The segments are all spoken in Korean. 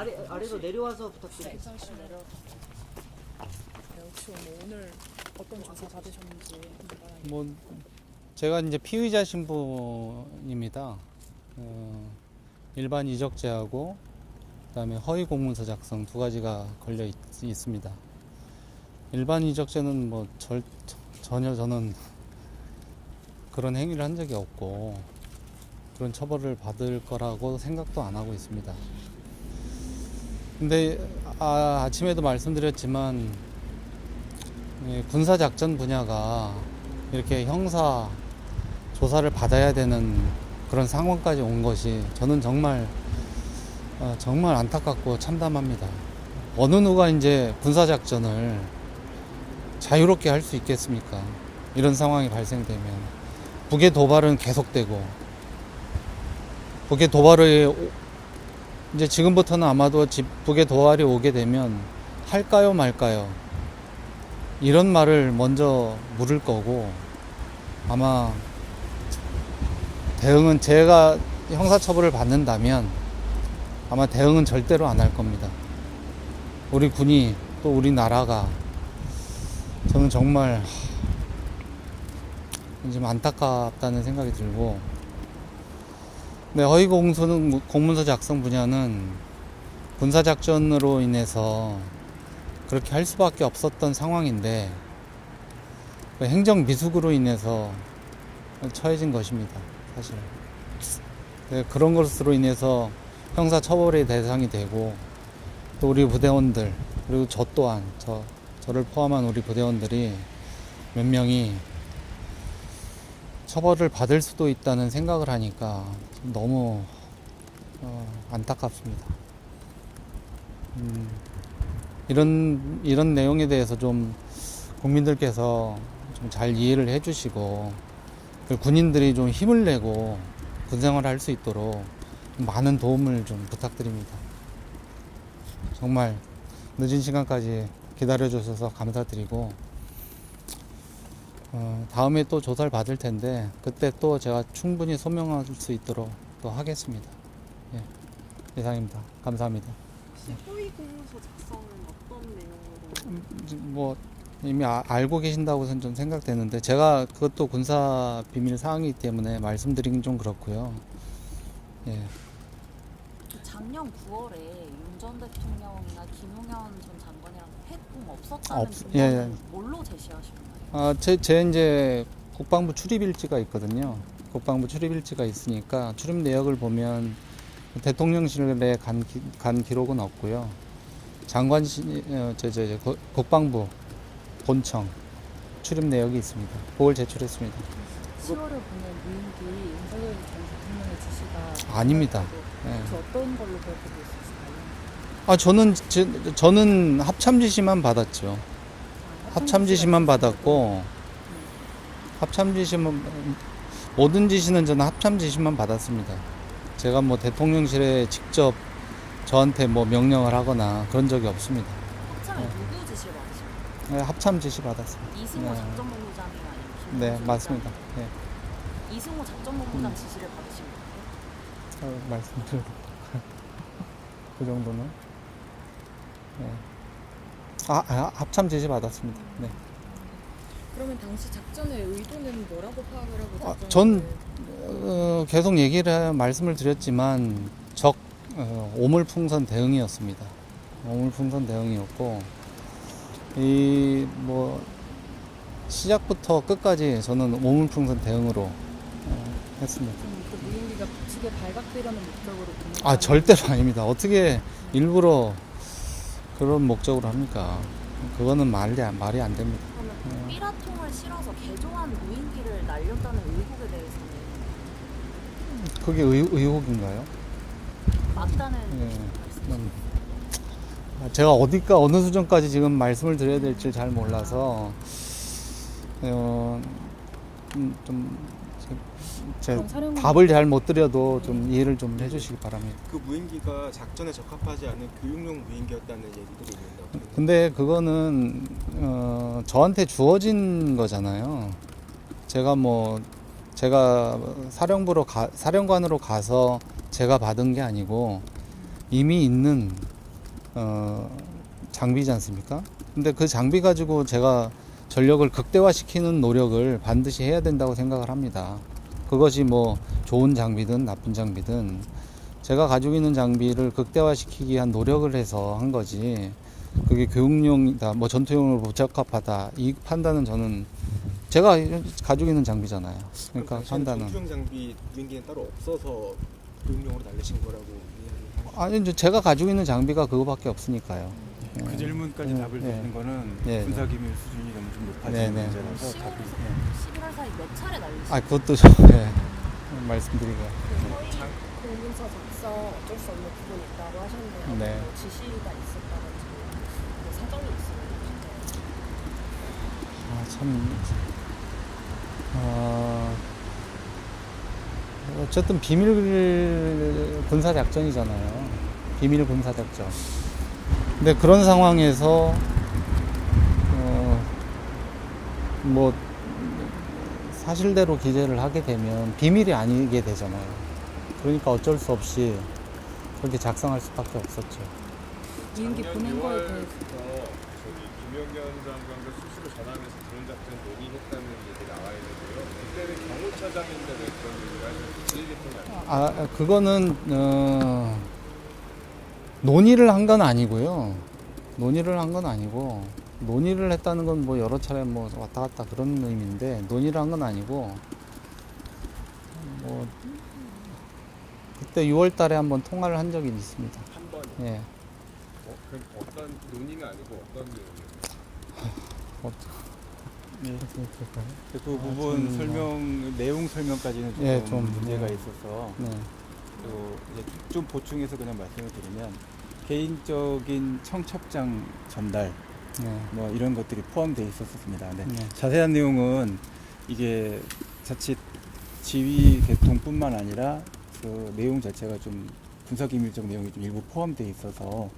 아래로 내려와서 부탁드립니다. 네, 내려와서. 네, 혹시 오늘 어떤 조사 받으셨는지 뭐 제가 이제 피의자 신분입니다. 일반 이적죄하고 그다음에 허위 공문서 작성 두 가지가 걸려 있습니다. 일반 이적죄는 뭐 전혀 저는 그런 행위를 한 적이 없고 그런 처벌을 받을 거라고 생각도 안 하고 있습니다. 근데 아침에도 말씀드렸지만 군사작전 분야가 이렇게 형사 조사를 받아야 되는 그런 상황까지 온 것이 저는 정말 안타깝고 참담합니다. 어느 누가 이제 군사작전을 자유롭게 할 수 있겠습니까? 이런 상황이 발생되면 북의 도발은 계속되고 북의 도발을 이제 지금부터는 아마도 북의 도발이 오게 되면 할까요 말까요? 이런 말을 먼저 물을 거고 아마 대응은 제가 형사처벌을 받는다면 아마 대응은 절대로 안 할 겁니다. 우리 군이 또 우리 나라가 저는 정말 좀 안타깝다는 생각이 들고 네, 허위 공문서 작성 분야는 군사작전으로 인해서 그렇게 할 수밖에 없었던 상황인데 행정 미숙으로 인해서 처해진 것입니다. 사실 네, 그런 것으로 인해서 형사처벌의 대상이 되고 또 우리 부대원들 그리고 저 또한 저를 포함한 우리 부대원들이 몇 명이 처벌을 받을 수도 있다는 생각을 하니까 너무 안타깝습니다. 이런 내용에 대해서 좀 국민들께서 좀 잘 이해를 해주시고 군인들이 좀 힘을 내고 군생활을 할 수 있도록 많은 도움을 좀 부탁드립니다. 정말 늦은 시간까지 기다려주셔서 감사드리고 다음에 또 조사를 받을 텐데 그때 또 제가 충분히 소명할 수 있도록 또 하겠습니다. 예, 이상입니다. 감사합니다. 혹시 허위 공문서 작성은 어떤 내용으로? 뭐 이미 알고 계신다고 좀 생각되는데 제가 그것도 군사 비밀 사항이기 때문에 말씀드리긴 좀 그렇고요. 예. 작년 9월에 윤 전 대통령이나 김용현 전 장관이랑 회동 없었다는 예. 뭘로 제시하셨나요? 제 이제 국방부 출입일지가 있거든요. 국방부 출입일지가 있으니까 출입 내역을 보면 대통령실에 간 기록은 없고요. 국방부 본청 출입 내역이 있습니다. 그걸 제출했습니다. 10월에 보낸 무인기 윤석열 전 대통령의 지시가 아닙니다. 혹시 어떤 걸로 밝혀질 수 있을까요? 저는 합참 지시만 받았죠. 합참 지시만 받았고 합참 지시만 모든 지시는 저는 합참 지시만 받았습니다. 제가 뭐 대통령실에 직접 저한테 뭐 명령을 하거나 그런 적이 없습니다. 합참에 누구 지시를 받으십니까? 네, 합참 지시 받았습니다. 이승호 네. 작전본부장이 아니면 네, 맞습니다. 네. 이승호 작전본부장 지시를 받으신 거예요? 말씀드려도 그 정도는 네. 합참 지시 받았습니다. 네. 그러면 당시 작전의 의도는 뭐라고 파악을 하고 작전을 전 계속 말씀을 드렸지만 오물풍선 대응이었습니다. 오물풍선 대응이었고 시작부터 끝까지 저는 오물풍선 대응으로 했습니다. 그 무인기가 북측에 발각되려는 목적으로 절대로 아닙니다. 어떻게 일부러 그런 목적으로 합니까? 그거는 말이 안 됩니다. 그러면 삐라통을 실어서 개조한 무인기를 날렸다는 의혹에 대해서는 그게 의혹인가요? 맞다는 네. 제가 어느 수준까지 지금 말씀을 드려야 될지 잘 몰라서 제 답을 잘 못 드려도 좀 이해를 좀 해주시기 바랍니다. 그 무인기가 작전에 적합하지 않은 교육용 무인기였다는 얘기들이 있는데 근데 그거는 저한테 주어진 거잖아요. 제가 사령관으로 가서 제가 받은 게 아니고 이미 있는 장비지 않습니까? 근데 그 장비 가지고 제가 전력을 극대화시키는 노력을 반드시 해야 된다고 생각을 합니다. 그것이 뭐 좋은 장비든 나쁜 장비든 제가 가지고 있는 장비를 극대화시키기 위한 노력을 해서 한 거지, 그게 교육용이다, 뭐 전투용으로 부적합하다, 이 판단은 저는 제가 가지고 있는 장비잖아요. 그러니까 판단은. 전투용 장비 무인기는 따로 없어서 교육용으로 날리신 거라고 이해하는 거죠? 아니, 이제 제가 가지고 있는 장비가 그거밖에 없으니까요. 그 질문까지 답을 드리는 거는 네. 군사기밀 수준이 너무 좀 높아진 네, 네. 문제라서 10월에서 답이 11월 사이 몇 차례 날리시죠? 아, 그것도 좀 말씀드리고. 공문서 작성 어쩔 수 없는 부분이 있다고 하셨는데 네. 뭐 지시가 있었다든지 뭐 사정이 있으면 아, 참. 어쨌든 비밀 군사 작전이잖아요. 비밀 군사 작전. 근데 그런 상황에서 뭐 사실대로 기재를 하게 되면 비밀이 아니게 되잖아요. 그러니까 어쩔 수 없이 그렇게 작성할 수밖에 없었죠. 비행기 보낸 거에 대해서 김영현 장관과 수시로 전화하면서 드론 작전 논의했다는 얘기 나와 있는데요. 그때는 경호처장인데 왜 그런 얘기를 하셨는지 이해했던 그거는 논의를 한 건 아니고요. 논의를 한 건 아니고, 논의를 했다는 건 뭐 여러 차례 뭐 왔다 갔다 그런 의미인데, 논의를 한 건 아니고, 뭐 그때 6월 달에 한번 통화를 한 적이 있습니다. 한 번. 예. 그럼 어떤 논의는 아니고 어떤 내용이요? 그 부분 좀 설명 내용 설명까지는 조금 예, 좀, 문제가 네. 있어서 네. 또 이제 좀 보충해서 그냥 말씀을 드리면 개인적인 청첩장 전달 네. 뭐 이런 것들이 포함되어 있었습니다. 네. 네. 자세한 내용은 이게 자칫 지휘 계통뿐만 아니라 그 내용 자체가 좀 군사기밀적 내용이 좀 일부 포함되어 있어서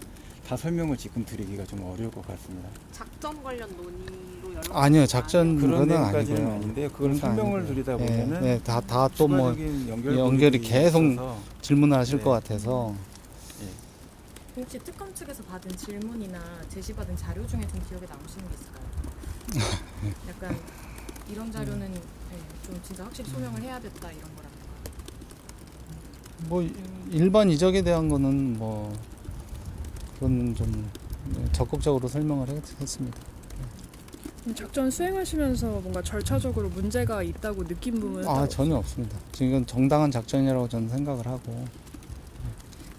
다 설명을 지금 드리기가 좀 어려울 것 같습니다. 작전 관련 논의로 연락 아니요, 작전 그런 그건 내용까지는 아니고요. 아닌데 그걸 그런 거 설명을 아니고요. 드리다 예, 보면은 예, 다 또 뭐 추가적인 연결이 계속 있어서 질문을 하실 네. 것 같아서. 혹시 특검 측에서 받은 질문이나 제시받은 자료 중에 좀 기억에 남으시는 게 있을까요? 약간 이런 자료는 좀 진짜 확실히 소명을 해야 됐다 이런 거라든가. 뭐 일반 이적에 대한 거는 뭐 그건 좀 적극적으로 설명을 했습니다. 작전 수행하시면서 뭔가 절차적으로 문제가 있다고 느낀 부분은 아, 전혀 없습니다. 지금 이건 정당한 작전이라고 저는 생각을 하고.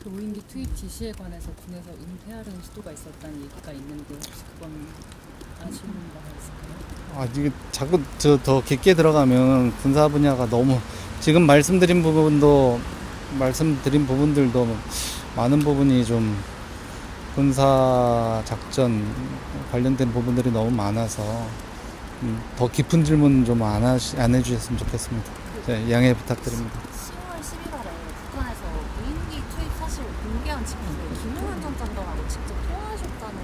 그 무인기 투입 지시에 관해서 군에서 은폐하려는 시도가 있었다는 얘기가 있는데 혹시 그건 아시는 바가 있을까요? 아, 이게 자꾸 더 깊게 들어가면 군사 분야가 너무, 지금 말씀드린 부분들도 많은 부분이 좀 군사 작전 관련된 부분들이 너무 많아서 더 깊은 질문 좀 안 해주셨으면 좋겠습니다. 네, 양해 부탁드립니다. 10월 11월에 북한에서 무인기 투입 사실 공개한 직후에 김용현 전 장관하고 직접 통화하셨다는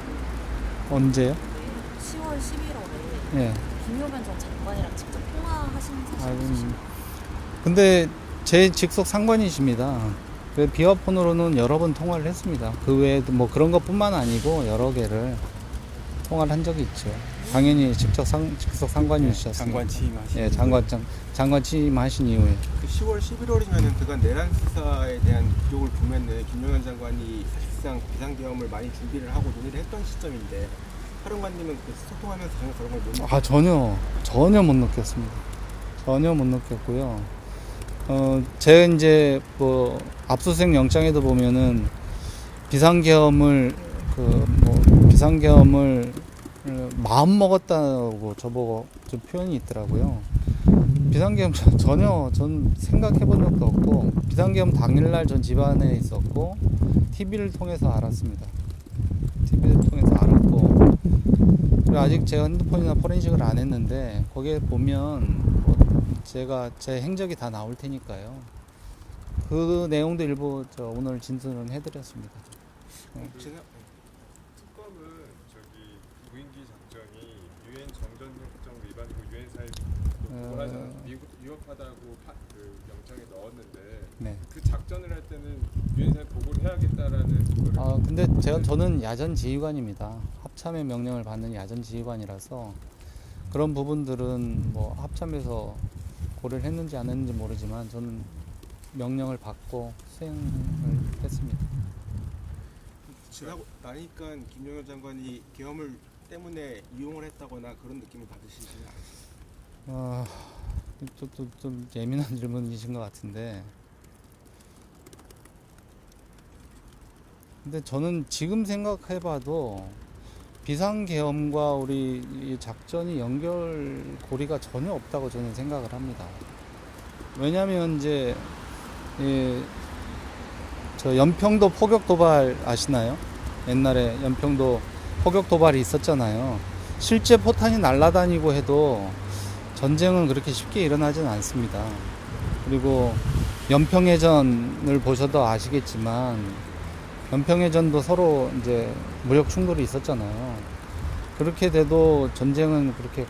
언제요? 10월 11월에 예. 김용현 전 장관이랑 직접 통화하신 사실 있으신가요? 근데 제 직속 상관이십니다. 그 비화폰으로는 여러 번 통화를 했습니다. 그 외에도 뭐 그런 것뿐만 아니고 여러 개를 통화를 한 적이 있죠. 당연히 직속 상관이셨습니다. 장관 취임하신 예, 장관 취임하신 이후에. 그 10월 11월이면은 그간 내란 수사에 대한 기록을 보면은 김용현 장관이 사실상 비상계엄을 많이 준비를 하고 논의를 했던 시점인데 사령관님은 그 소통하면서 전혀 그런 걸 못 전혀 못 느꼈습니다. 전혀 못 느꼈고요. 제 이제 뭐 압수수색 영장에도 보면은 비상계엄을 마음 먹었다고 저보고 좀 표현이 있더라고요. 비상계엄 전 생각해 본 적도 없고, 비상계엄 당일날 전 집안에 있었고 TV를 통해서 알았습니다. TV를 통해서 알았고, 그리고 아직 제가 핸드폰이나 포렌식을 안 했는데 거기에 보면 제 행적이 다 나올 테니까요. 그 내용도 일부 오늘 진술은 해드렸습니다. 특검은 무인기 작전이 유엔 정전협정 위반이고 유엔 사회 미국 위협하다고 그 영장에 넣었는데 네. 그 작전을 할 때는 유엔 사회 보고를 해야겠다라는 거를 근데 저는 야전 지휘관입니다. 합참의 명령을 받는 야전 지휘관이라서 그런 부분들은 뭐 합참에서 고려를 했는지 안 했는지 모르지만 저는 명령을 받고 수행을 했습니다. 지나고 나니까 김용현 장관이 계엄을 때문에 이용을 했다거나 그런 느낌을 받으시지는 않으세요? 좀 예민한 질문이신 것 같은데, 근데 저는 지금 생각해봐도 비상계엄과 우리 이 작전이 연결고리가 전혀 없다고 저는 생각을 합니다. 왜냐하면 이제 저 연평도 포격 도발 아시나요? 옛날에 연평도 포격 도발이 있었잖아요. 실제 포탄이 날아다니고 해도 전쟁은 그렇게 쉽게 일어나지는 않습니다. 그리고 연평해전을 보셔도 아시겠지만 연평해전도 서로 이제 무력 충돌이 있었잖아요. 그렇게 돼도 전쟁은 그렇게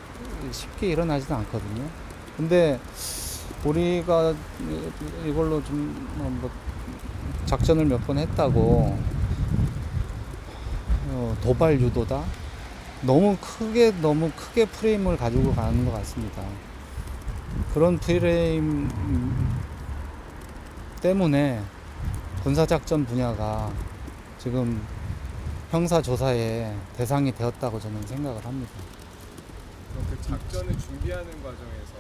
쉽게 일어나지는 않거든요. 근데 우리가 이걸로 좀 뭐 작전을 몇 번 했다고 도발 유도다? 너무 크게 프레임을 가지고 가는 것 같습니다. 그런 프레임 때문에 군사작전 분야가 지금 형사조사의 대상이 되었다고 저는 생각을 합니다. 그럼 그 작전을 준비하는 과정에서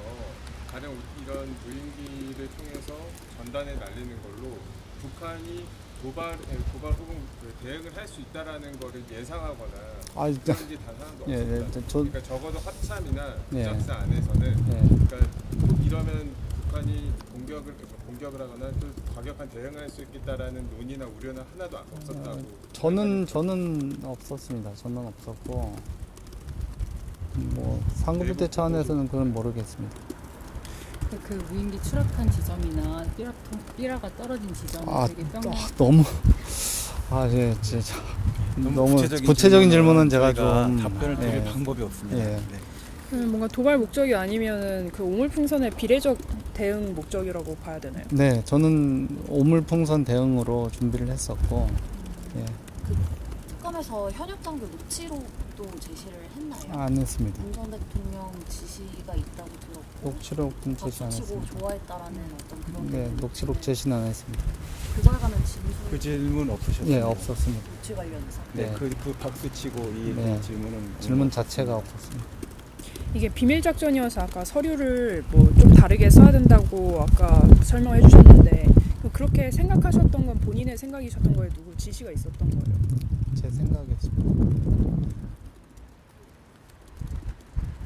가령 이런 무인기를 통해서 전단에 날리는 걸로 북한이 도발 혹은 대응을 할 수 있다라는 거를 예상하거나 그런지 단 하나도 없습니다. 그러니까 적어도 합참이나 부작사 안에서는 그러니까 이러면 북한이 공격을 하거나 또 과격한 대응을 할 수 있겠다라는 논의나 우려는 하나도 없었다고. 저는 없었습니다. 저는 없었고 뭐 상급부대 차원에서는 그건 모르겠습니다. 그 무인기 추락한 지점이나 삐라가 떨어진 지점이 되게 너무 진짜 너무 구체적인 질문은 제가 좀 답변을 드릴 방법이 없습니다. 뭔가 도발 목적이 아니면은 그 오물풍선의 비례적 대응 목적이라고 봐야 되나요? 네, 저는 오물풍선 대응으로 준비를 했었고, 그 특검에서 현역 장교 녹취록도 제시를 했나요? 안 했습니다. 윤 전 대통령 지시가 있다고 들었고 녹취록은 제시 안 박수치고 했습니다. 좋아했다라는 어떤 그런 네, 녹취록 제시는 안 했습니다. 그거에 관한 진술 그 질문 없으셨어요? 예, 없었습니다. 녹취 관련해서 네, 그 박수 치고 이 질문은 질문 자체가 없었습니다. 이게 비밀 작전이어서 아까 서류를 뭐 좀 다르게 써야 된다고 아까 설명해 주셨는데 그렇게 생각하셨던 건 본인의 생각이셨던 거예요? 누구 지시가 있었던 거예요? 제 생각이었습니다.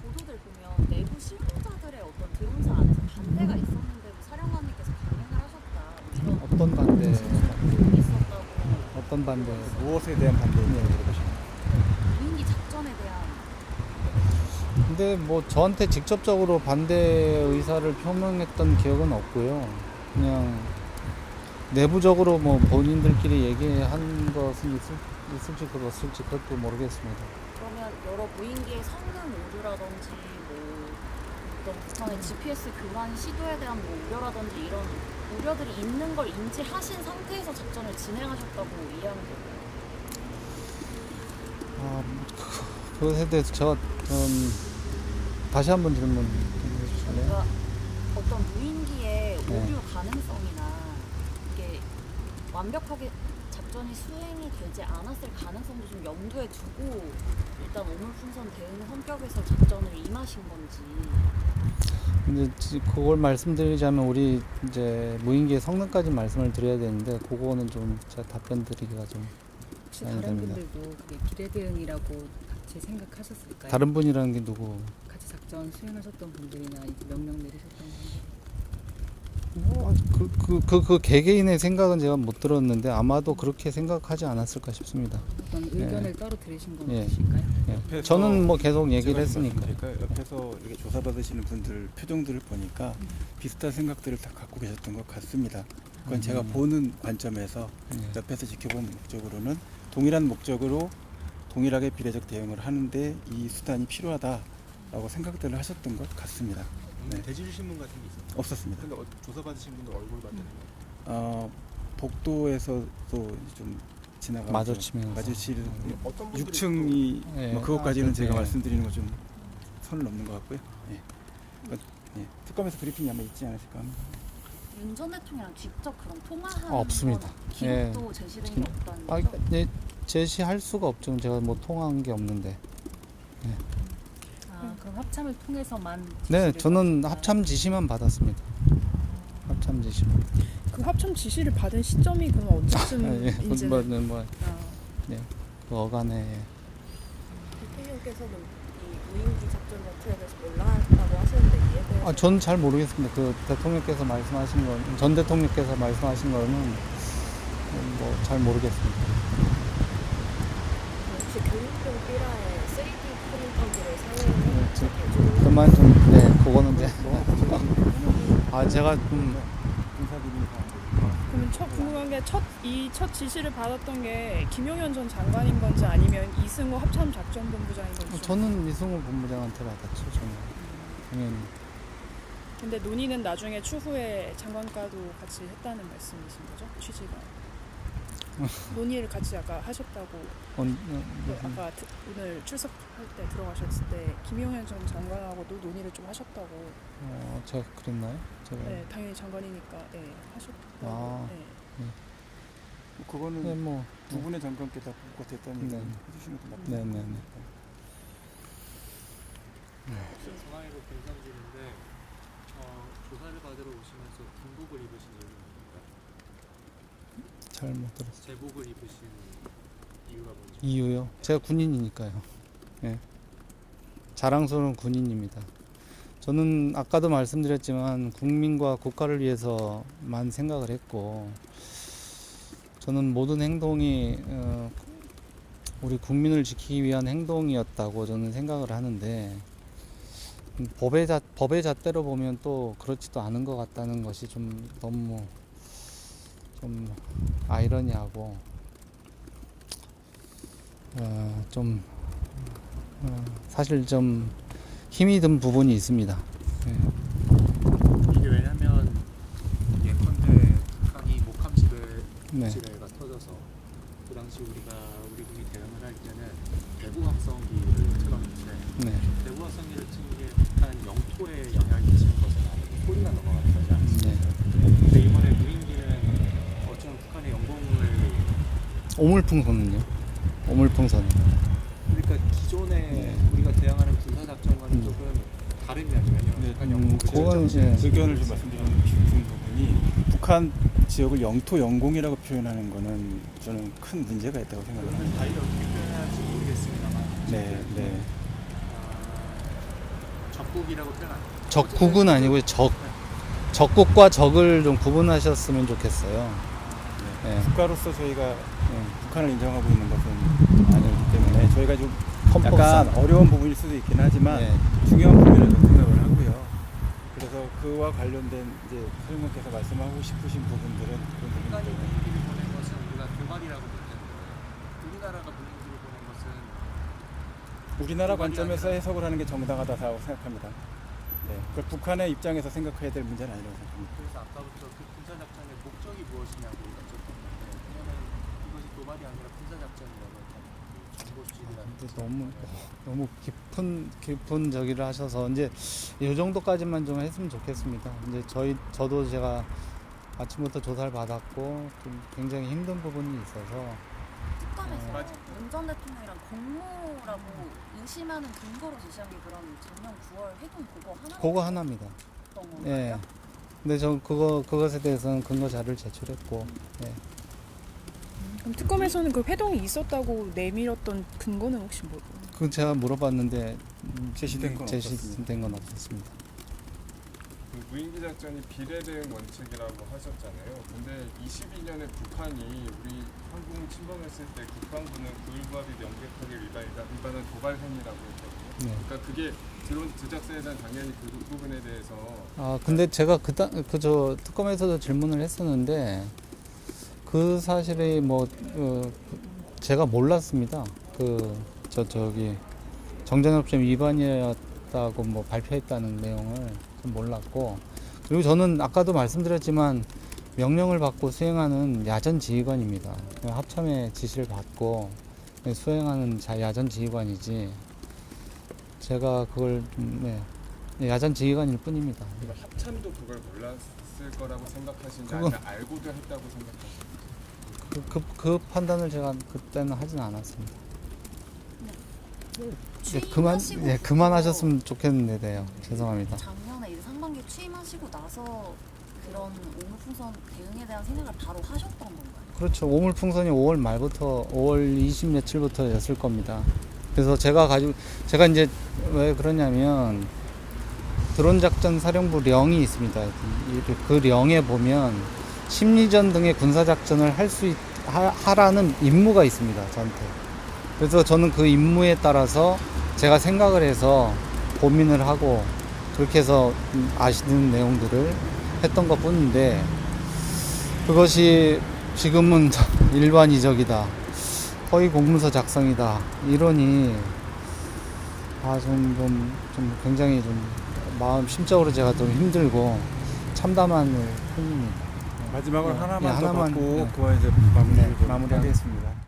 보도들 보면 내부 실무자들의 어떤 드론사 안에서 반대가 있었는데도 사령관님께서 강행을 하셨다 이런 어떤 반대? 있었다고 어떤 반대? 무엇에 대한 반대인지 물어보시면 무인기 작전에 대한 근데 뭐 저한테 직접적으로 반대 의사를 표명했던 기억은 없고요. 그냥 내부적으로 뭐 본인들끼리 얘기한 것은 있을지 없을지 그것도 모르겠습니다. 그러면 여러 무인기의 성능 오류라든지 뭐 어떤 북한의 GPS 교환 시도에 대한 뭐 우려라든지 이런 우려들이 있는 걸 인지하신 상태에서 작전을 진행하셨다고 이해하면 될까요? 그것에 대해서 제가 다시 한번 질문 해주실래요? 그러니까 어떤 무인기의 오류 가능성이나 이게 완벽하게 작전이 수행이 되지 않았을 가능성도 좀 염두에 두고 일단 오물풍선 대응 성격에서 작전을 임하신 건지. 근데 그걸 말씀드리자면 우리 이제 무인기의 성능까지 말씀을 드려야 되는데 그거는 좀 제가 답변 드리기가 좀 혹시 다른 분들도 그게 비례 대응이라고 같이 생각하셨을까요? 다른 분이라는 게 누구? 같이 작전 수행하셨던 분들이나 명령 내리셨던 분들. 그 개개인의 생각은 제가 못 들었는데 아마도 그렇게 생각하지 않았을까 싶습니다. 어떤 의견을 따로 들으신 건 없으실까요? 저는 뭐 계속 얘기를 했으니까. 옆에서 이렇게 조사받으시는 분들 표정들을 보니까 비슷한 생각들을 다 갖고 계셨던 것 같습니다. 그건 제가 보는 관점에서 옆에서 지켜본 목적으로는 동일한 목적으로 동일하게 비례적 대응을 하는데 이 수단이 필요하다라고 생각들을 하셨던 것 같습니다. 네. 대질 신문 같은 게 있어요? 없었습니다. 근데 조사받으신 분들 얼굴 봤다는 거. 복도에서도 좀 지나가 마주치면서. 마주칠 어떤 분들이 6층이 예. 뭐 그것까지는 제가 예. 말씀드리는 건 좀 선을 넘는 것 같고요. 예. 예. 특검에서 브리핑이 아마 있지 않으실까 합니다. 윤 전 대통령이랑 직접 그런 통화하는 없습니다. 건 기록도 제시된 게 없다는 아, 거죠? 네, 제시할 수가 없죠. 제가 뭐 통화한 게 없는데. 그럼 합참을 통해서만 네, 지시를 저는 받았다. 합참 지시만 받았습니다. 합참 지시만. 그 합참 지시를 받은 시점이 그럼 예, 언제쯤인지는 뭐, 그 어간에 대통령께서는 이 무인기 작전 자체에 대해서 몰랐다고 하시는데 이에 대해서 전 잘 모르겠습니다. 그 대통령께서 말씀하신 건, 전 대통령께서 말씀하신 거는 뭐 잘 모르겠습니다. 혹시 교육용 삐라에 3D 프린터기를 사용해서 그만 좀, 네, 그거는 이제. 제가 좀, 그러면 궁금한 게 첫 지시를 받았던 게 김용현 전 장관인 건지 아니면 이승호 합참작전본부장인 건지. 저는 이승호 본부장한테 받았죠, 저는. 당연히. 근데 논의는 나중에 추후에 장관과도 같이 했다는 말씀이신 거죠? 취지가. 논의를 같이 아까 하셨다고. 아까 오늘 출석할 때 들어가셨을 때 김용현 전 장관하고도 논의를 좀 하셨다고. 제가 그랬나요? 제가. 네, 당연히 장관이니까 하셨다고. 아. 네. 그거는 네, 뭐. 두 분의 장관께 다 보고가 됐다는 얘기 네. 해주시는 게 맞습니다. 네네네. 중앙일보 김상진인데 조사를 받으러 오시면서 군복을 입으신 이유는 뭡니까? 잘 못 들었어요. 제복을 입으신 이유가 뭔지. 이유요? 제가 군인이니까요. 예. 자랑스러운 군인입니다. 저는 아까도 말씀드렸지만 국민과 국가를 위해서만 생각을 했고, 저는 모든 행동이 우리 국민을 지키기 위한 행동이었다고 저는 생각을 하는데, 법의 잣대로 보면 또 그렇지도 않은 것 같다는 것이 좀 너무 좀 아이러니하고 사실 좀 힘이 든 부분이 있습니다. 이게 왜냐면 예컨대 북한이 목함 네. 지뢰가 터져서 그 당시 우리 군이 대응을 할 때는 대구 확성기를 틀었는데 네. 대구 확성기를 튼 게 북한 영토에 영향을 끼치는 것은 아니고 소리가 넘어가는 거지 않습니까? 네. 근데 이번에 무인기는 어쩌면 북한의 영공을 오물풍선은요? 오물풍선. 그러니까 기존에 우리가 대항하는 군사작전과는 조금 다른 면이에요. 북한 영공을 그건 이제 의견을 좀 말씀드리는 싶은 부분이 북한 지역을 영토 영공이라고 표현하는 거는 저는 큰 문제가 있다고 생각합니다. 다이를 어떻게 표현할지 모르겠습니다만 네. 적국이라고 표현 안 해요. 적국은 아니고요. 적국과 적을 좀 구분하셨으면 좋겠어요. 네. 국가로서 저희가 북한을 인정하고 있는 것은 아니기 때문에 저희가 좀 헌법상. 약간 어려운 부분일 수도 있긴 하지만 네. 중요한 부분이라고 생각을 하고요. 그래서 그와 관련된 이제 소장님께서 말씀하고 싶으신 부분들은 그런 부분들 북한이 때문에 무인기를 보낸 것은 우리가 도발이라고 못했는데 우리나라가 무인기를 보낸 것은 우리나라 관점에서 해석을 하는 게 정당하다고 생각합니다. 네, 그걸 북한의 입장에서 생각해야 될 문제는 아니라고 생각합니다. 그래서 아까부터 그 군사작전의 목적이 무엇이냐고 여쭤봤는데 왜냐면 이것이 도발이 아니라 군사작전이라고 정보수집이라는 너무 깊은 저기를 하셔서 이제 이 정도까지만 좀 했으면 좋겠습니다. 이제 저도 제가 아침부터 조사를 받았고 좀 굉장히 힘든 부분이 있어서 특검에서 윤 전 대통령이랑 공모라고 의심하는 근거로 제시한 게 그럼 작년 9월 해군 그거 하나입니다. 예. 근데 저 그것에 대해서는 근거 자료를 제출했고. 예. 그럼 특검에서는 그 회동이 있었다고 내밀었던 근거는 혹시 뭐? 그건 제가 물어봤는데 제시된 건 제시된 건 없었습니다. 그 무인기 작전이 비례대응 원칙이라고 하셨잖아요. 근데 22년에 북한이 우리 항공 침범했을 때 국방부는 그 일부합의 명백하게 위반한 도발 행위라고 했거든요. 네. 그러니까 그게 드론 제작사에 대한 당연히 그 부분에 대해서 근데 제가 저 특검에서도 질문을 했었는데 그 사실이 제가 몰랐습니다. 저기 정전협정 위반이었다고 뭐 발표했다는 내용을 좀 몰랐고, 그리고 저는 아까도 말씀드렸지만 명령을 받고 수행하는 야전 지휘관입니다. 합참의 지시를 받고 수행하는 야전 지휘관이지, 제가 그걸 야전 지휘관일 뿐입니다. 그러니까 합참도 그걸 몰랐을 거라고 생각하시는지 그건- 아니면 알고도 했다고 생각하시는지. 그 판단을 제가 그때는 하진 않았습니다. 취임하시고 그만하셨으면 좋겠는데요. 죄송합니다. 작년에 이제 상반기 취임하시고 나서 그런 오물풍선 대응에 대한 생각을 바로 하셨던 건가요? 그렇죠. 오물풍선이 5월 말부터 5월 20 며칠부터였을 겁니다. 그래서 제가 이제 왜 그러냐면 드론 작전 사령부 령이 있습니다. 그 령에 보면 심리전 등의 군사 작전을 하라는 임무가 있습니다. 저한테. 그래서 저는 그 임무에 따라서 제가 생각을 해서 고민을 하고 그렇게 해서 아시는 내용들을 했던 것 뿐인데, 그것이 지금은 일반이적이다, 허위 공문서 작성이다 이러니 좀 굉장히 좀 심적으로 제가 좀 힘들고 참담한 편입니다. 마지막으로 네. 하나만 네, 더 하나만, 받고 네. 그거 이제 마무리하겠습니다.